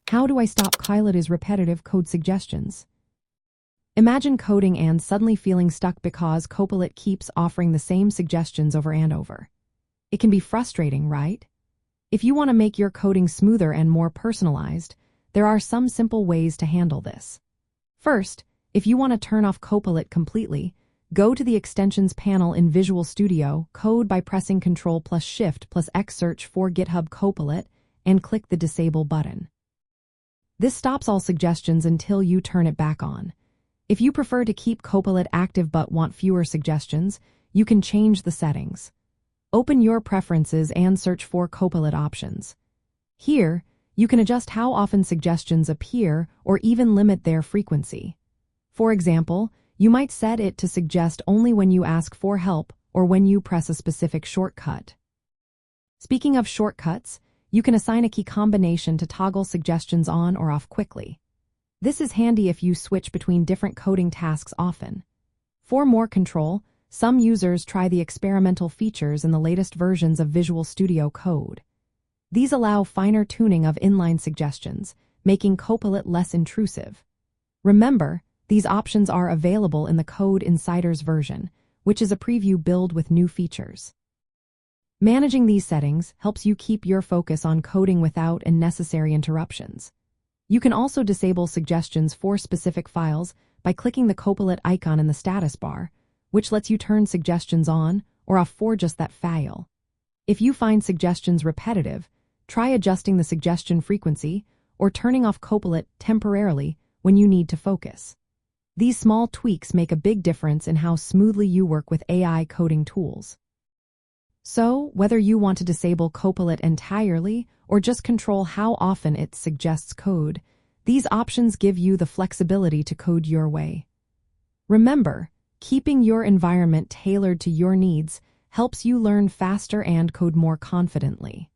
How do I stop Copilot's repetitive code suggestions? Imagine coding and suddenly feeling stuck because Copilot keeps offering the same suggestions over and over. It can be frustrating, right? If you want to make your coding smoother and more personalized, there are some simple ways to handle this. First, if you want to turn off Copilot completely, go to the Extensions panel in Visual Studio, code by pressing Ctrl+Shift+X, search for GitHub Copilot, and click the Disable button. This stops all suggestions until you turn it back on. If you prefer to keep Copilot active but want fewer suggestions, you can change the settings. Open your preferences and search for Copilot options. Here, you can adjust how often suggestions appear or even limit their frequency. For example, you might set it to suggest only when you ask for help or when you press a specific shortcut. Speaking of shortcuts, you can assign a key combination to toggle suggestions on or off quickly. This is handy if you switch between different coding tasks often. For more control, some users try the experimental features in the latest versions of Visual Studio Code. These allow finer tuning of inline suggestions, making Copilot less intrusive. Remember, these options are available in the Code Insiders version, which is a preview build with new features. Managing these settings helps you keep your focus on coding without unnecessary interruptions. You can also disable suggestions for specific files by clicking the Copilot icon in the status bar, which lets you turn suggestions on or off for just that file. If you find suggestions repetitive, try adjusting the suggestion frequency or turning off Copilot temporarily when you need to focus. These small tweaks make a big difference in how smoothly you work with AI coding tools. So, whether you want to disable Copilot entirely or just control how often it suggests code, these options give you the flexibility to code your way. Remember, keeping your environment tailored to your needs helps you learn faster and code more confidently.